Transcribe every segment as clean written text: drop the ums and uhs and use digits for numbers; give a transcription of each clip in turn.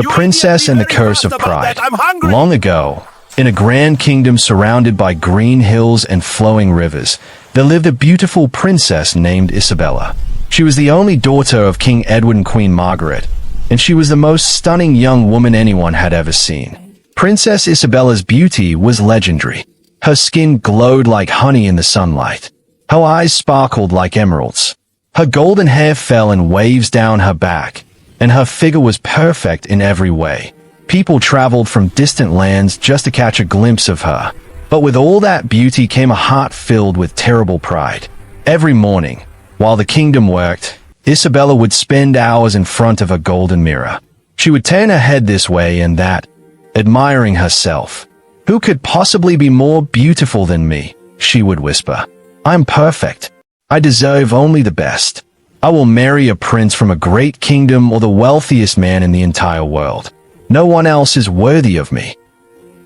The Princess and the Curse of Pride. Long ago, in a grand kingdom surrounded by green hills and flowing rivers, there lived a beautiful princess named Isabella. She was the only daughter of King Edward and Queen Margaret, and she was the most stunning young woman anyone had ever seen. Princess Isabella's beauty was legendary. Her skin glowed like honey in the sunlight. Her eyes sparkled like emeralds. Her golden hair fell in waves down her back, and her figure was perfect in every way. People traveled from distant lands just to catch a glimpse of her. But with all that beauty came a heart filled with terrible pride. Every morning, while the kingdom worked, Isabella would spend hours in front of a golden mirror. She would turn her head this way and that, admiring herself. "Who could possibly be more beautiful than me?" she would whisper. "I'm perfect. I deserve only the best. I will marry a prince from a great kingdom or the wealthiest man in the entire world. No one else is worthy of me."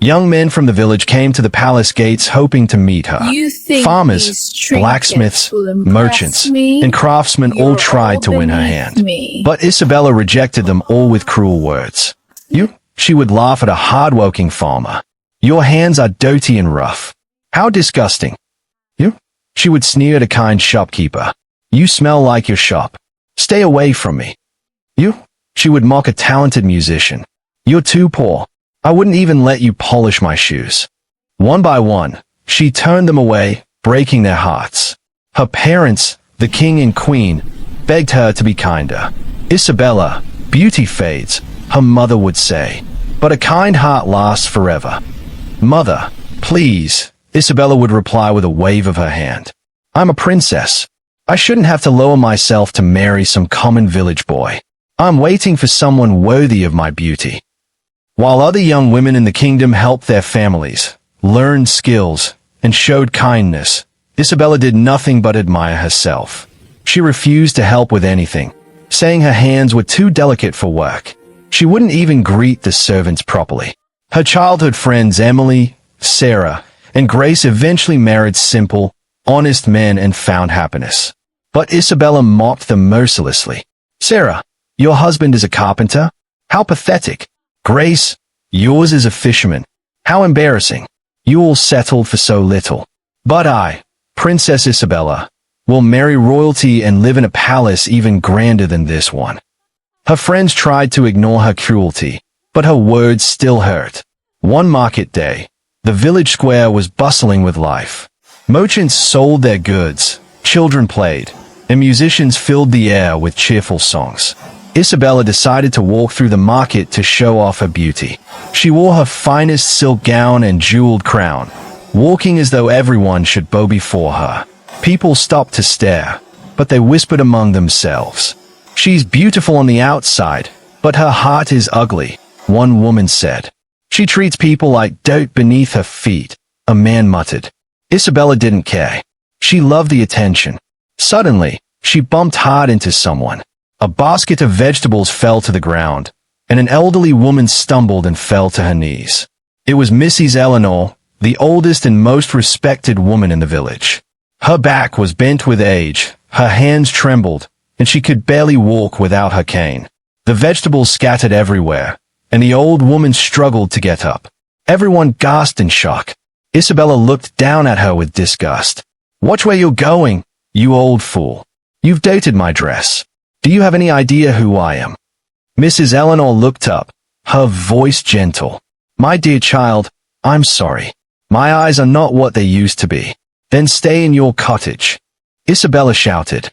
Young men from the village came to the palace gates hoping to meet her. Farmers, blacksmiths, merchants, and craftsmen all tried to win her hand. But Isabella rejected them all with cruel words. "You," she would laugh at a hard-working farmer. "Your hands are dirty and rough. How disgusting." "You," she would sneer at a kind shopkeeper. "You smell like your shop. Stay away from me." "You," she would mock a talented musician. "You're too poor. I wouldn't even let you polish my shoes." One by one, she turned them away, breaking their hearts. Her parents, the king and queen, begged her to be kinder. "Isabella, beauty fades," her mother would say, "but a kind heart lasts forever." "Mother, please," Isabella would reply with a wave of her hand. "I'm a princess. I shouldn't have to lower myself to marry some common village boy. I'm waiting for someone worthy of my beauty." While other young women in the kingdom helped their families, learned skills, and showed kindness, Isabella did nothing but admire herself. She refused to help with anything, saying her hands were too delicate for work. She wouldn't even greet the servants properly. Her childhood friends Emily, Sarah, and Grace eventually married simple, honest men and found happiness. But Isabella mocked them mercilessly. "Sarah, your husband is a carpenter? How pathetic. Grace, yours is a fisherman. How embarrassing. You all settled for so little. But I, Princess Isabella, will marry royalty and live in a palace even grander than this one." Her friends tried to ignore her cruelty, but her words still hurt. One market day, the village square was bustling with life. Merchants sold their goods, children played, and musicians filled the air with cheerful songs. Isabella decided to walk through the market to show off her beauty. She wore her finest silk gown and jeweled crown, walking as though everyone should bow before her. People stopped to stare, but they whispered among themselves. "She's beautiful on the outside, but her heart is ugly," one woman said. "She treats people like dirt beneath her feet," a man muttered. Isabella didn't care. She loved the attention. Suddenly, she bumped hard into someone. A basket of vegetables fell to the ground, and an elderly woman stumbled and fell to her knees. It was Mrs. Eleanor, the oldest and most respected woman in the village. Her back was bent with age, her hands trembled, and she could barely walk without her cane. The vegetables scattered everywhere, and the old woman struggled to get up. Everyone gasped in shock. Isabella looked down at her with disgust. "Watch where you're going, you old fool. You've dated my dress. Do you have any idea who I am?" Mrs. Eleanor looked up, her voice gentle. "My dear child, I'm sorry. My eyes are not what they used to be." "Then stay in your cottage," Isabella shouted.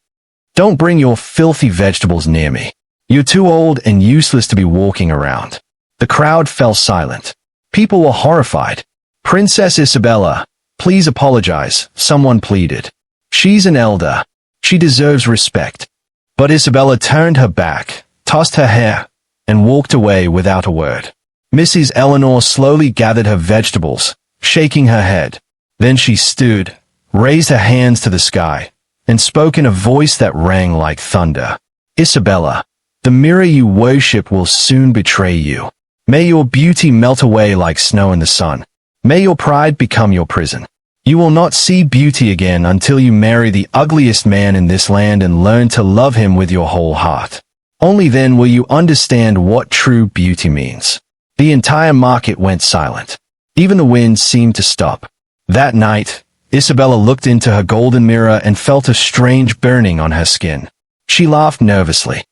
"Don't bring your filthy vegetables near me. You're too old and useless to be walking around." The crowd fell silent. People were horrified. "Princess Isabella, please apologize," someone pleaded. "She's an elder. She deserves respect." But Isabella turned her back, tossed her hair, and walked away without a word. Mrs. Eleanor slowly gathered her vegetables, shaking her head. Then she stood, raised her hands to the sky, and spoke in a voice that rang like thunder. "Isabella, the mirror you worship will soon betray you. May your beauty melt away like snow in the sun. May your pride become your prison. You will not see beauty again until you marry the ugliest man in this land and learn to love him with your whole heart." Only then will you understand what true beauty means. The entire market went silent. Even the wind seemed to stop. That night, Isabella looked into her golden mirror and felt a strange burning on her skin. She laughed nervously.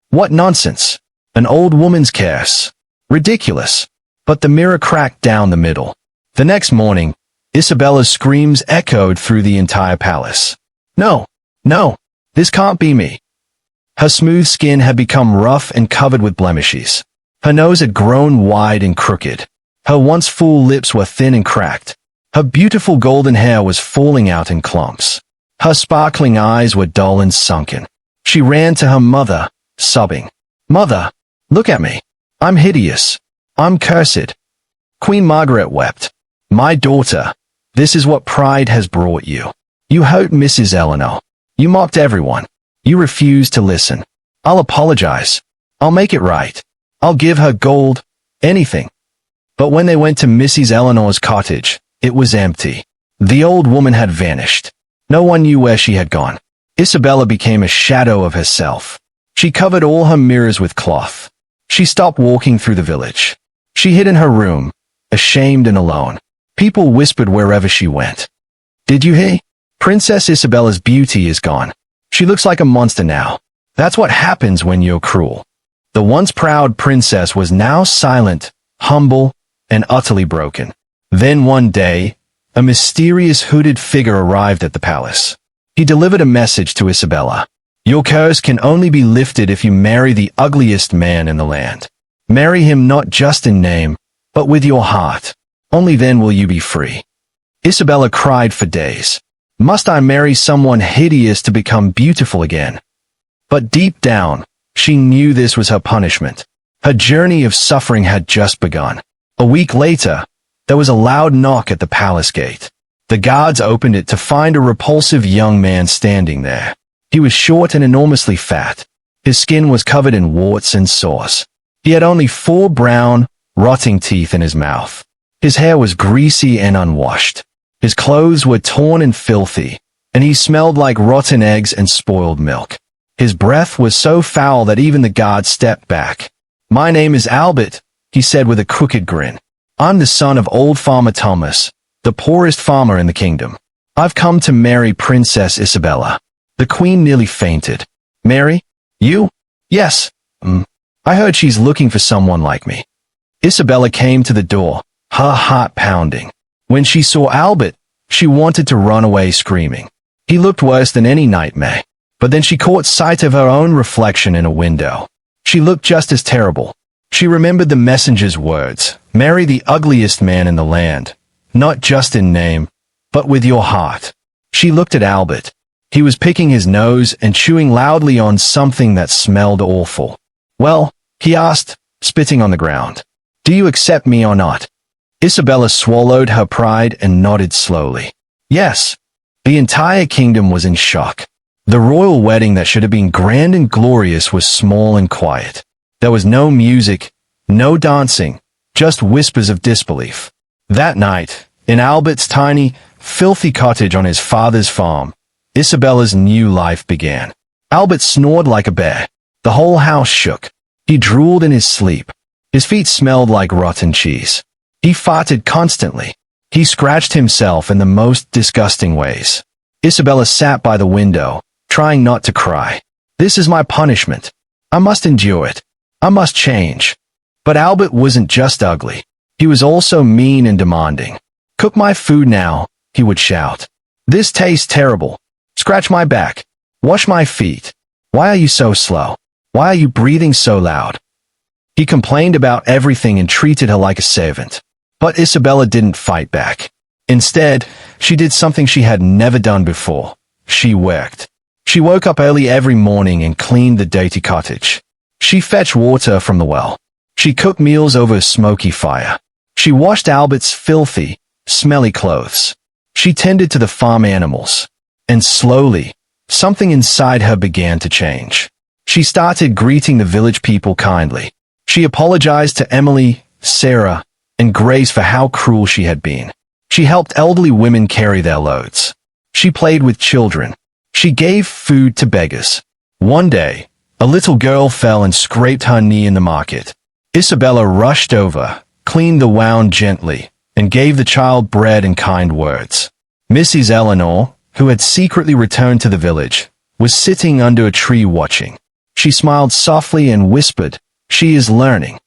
What nonsense! An old woman's curse. Ridiculous. But the mirror cracked down the middle. The next morning, Isabella's screams echoed through the entire palace. No, no, this can't be me. Her smooth skin had become rough and covered with blemishes. Her nose had grown wide and crooked. Her once full lips were thin and cracked. Her beautiful golden hair was falling out in clumps. Her sparkling eyes were dull and sunken. She ran to her mother, sobbing. Mother, look at me. I'm hideous. I'm cursed. Queen Margaret wept. My daughter, this is what pride has brought you. You hurt Mrs. Eleanor. You mocked everyone. You refused to listen. I'll apologize. I'll make it right. I'll give her gold, anything. But when they went to Mrs. Eleanor's cottage, it was empty. The old woman had vanished. No one knew where she had gone. Isabella became a shadow of herself. She covered all her mirrors with cloth. She stopped walking through the village. She hid in her room, ashamed and alone. People whispered wherever she went. Did you hear? Princess Isabella's beauty is gone. She looks like a monster now. That's what happens when you're cruel. The once proud princess was now silent, humble, and utterly broken. Then one day, a mysterious hooded figure arrived at the palace. He delivered a message to Isabella. Your curse can only be lifted if you marry the ugliest man in the land. Marry him not just in name, but with your heart. Only then will you be free. Isabella cried for days. Must I marry someone hideous to become beautiful again? But deep down, she knew this was her punishment. Her journey of suffering had just begun. A week later, there was a loud knock at the palace gate. The guards opened it to find a repulsive young man standing there. He was short and enormously fat. His skin was covered in warts and sores. He had only 4 brown, rotting teeth in his mouth. His hair was greasy and unwashed. His clothes were torn and filthy, and he smelled like rotten eggs and spoiled milk. His breath was so foul that even the guards stepped back. My name is Albert, he said with a crooked grin. I'm the son of old Farmer Thomas, the poorest farmer in the kingdom. I've come to marry Princess Isabella. The queen nearly fainted. Marry? You? Yes. I heard she's looking for someone like me. Isabella came to the door, her heart pounding. When she saw Albert, she wanted to run away screaming. He looked worse than any nightmare. But then she caught sight of her own reflection in a window. She looked just as terrible. She remembered the messenger's words, marry the ugliest man in the land, not just in name, but with your heart. She looked at Albert. He was picking his nose and chewing loudly on something that smelled awful. Well, he asked, spitting on the ground. Do you accept me or not? Isabella swallowed her pride and nodded slowly. Yes. The entire kingdom was in shock. The royal wedding that should have been grand and glorious was small and quiet. There was no music, no dancing, just whispers of disbelief. That night, in Albert's tiny, filthy cottage on his father's farm, Isabella's new life began. Albert snored like a bear. The whole house shook. He drooled in his sleep. His feet smelled like rotten cheese. He farted constantly. He scratched himself in the most disgusting ways. Isabella sat by the window, trying not to cry. This is my punishment. I must endure it. I must change. But Albert wasn't just ugly. He was also mean and demanding. Cook my food now, he would shout. This tastes terrible. Scratch my back. Wash my feet. Why are you so slow? Why are you breathing so loud? He complained about everything and treated her like a servant. But Isabella didn't fight back. Instead, she did something she had never done before. She worked. She woke up early every morning and cleaned the dirty cottage. She fetched water from the well. She cooked meals over a smoky fire. She washed Albert's filthy, smelly clothes. She tended to the farm animals. And slowly, something inside her began to change. She started greeting the village people kindly. She apologized to Emily, Sarah, and Grace for how cruel she had been. She helped elderly women carry their loads. She played with children. She gave food to beggars. One day, A little girl fell and scraped her knee in the market. Isabella rushed over, cleaned the wound gently, and gave the child bread and kind words. Mrs. Eleanor, who had secretly returned to the village, was sitting under a tree watching. She smiled softly and whispered, "She is learning."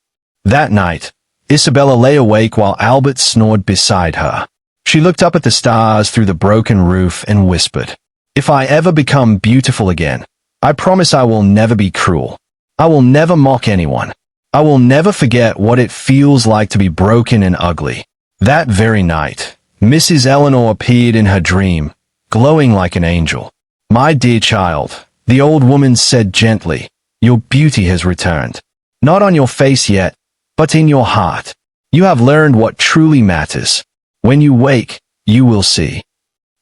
That night, Isabella lay awake while Albert snored beside her. She looked up at the stars through the broken roof and whispered, "If I ever become beautiful again, I promise I will never be cruel. I will never mock anyone. I will never forget what it feels like to be broken and ugly." That very night, Mrs. Eleanor appeared in her dream, glowing like an angel. "My dear child," the old woman said gently, "your beauty has returned. Not on your face yet, but in your heart. You have learned what truly matters. When you wake, you will see."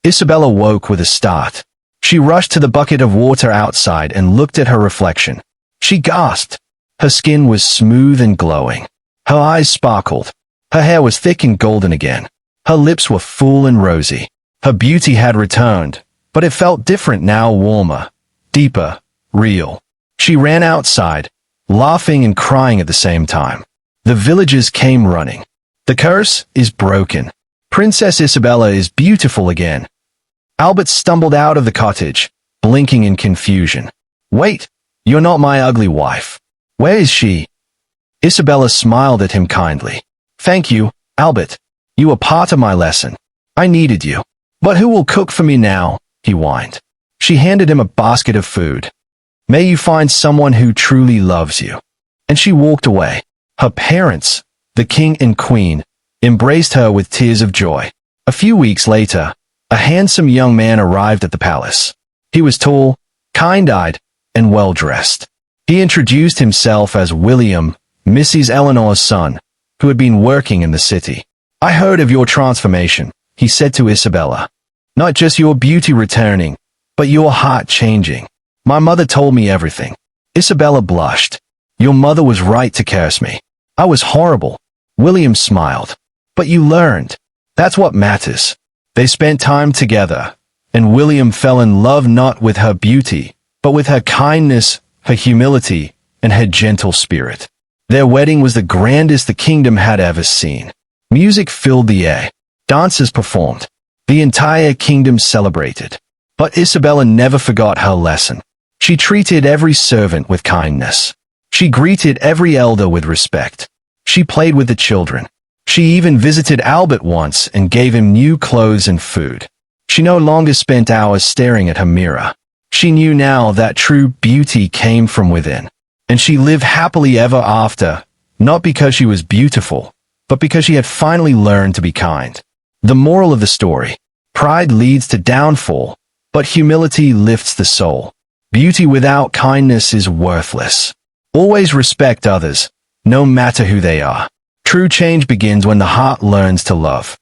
Isabella woke with a start. She rushed to the bucket of water outside and looked at her reflection. She gasped. Her skin was smooth and glowing. Her eyes sparkled. Her hair was thick and golden again. Her lips were full and rosy. Her beauty had returned, but it felt different now, warmer, deeper, real. She ran outside, laughing and crying at the same time. The villagers came running. "The curse is broken. Princess Isabella is beautiful again." Albert stumbled out of the cottage, blinking in confusion. "Wait, you're not my ugly wife. Where is she?" Isabella smiled at him kindly. "Thank you, Albert. You were part of my lesson. I needed you. But who will cook for me now?" he whined. She handed him a basket of food. "May you find someone who truly loves you." And she walked away. Her parents, the king and queen, embraced her with tears of joy. A few weeks later, a handsome young man arrived at the palace. He was tall, kind-eyed, and well-dressed. He introduced himself as William, Mrs. Eleanor's son, who had been working in the city. "I heard of your transformation," he said to Isabella. "Not just your beauty returning, but your heart changing. My mother told me everything." Isabella blushed. "Your mother was right to curse me. I was horrible." William smiled. "But you learned. That's what matters." They spent time together, and William fell in love not with her beauty, but with her kindness, her humility, and her gentle spirit. Their wedding was the grandest the kingdom had ever seen. Music filled the air. Dancers performed. The entire kingdom celebrated. But Isabella never forgot her lesson. She treated every servant with kindness. She greeted every elder with respect. She played with the children. She even visited Albert once and gave him new clothes and food. She no longer spent hours staring at her mirror. She knew now that true beauty came from within. And she lived happily ever after, not because she was beautiful, but because she had finally learned to be kind. The moral of the story: pride leads to downfall, but humility lifts the soul. Beauty without kindness is worthless. Always respect others, no matter who they are. True change begins when the heart learns to love.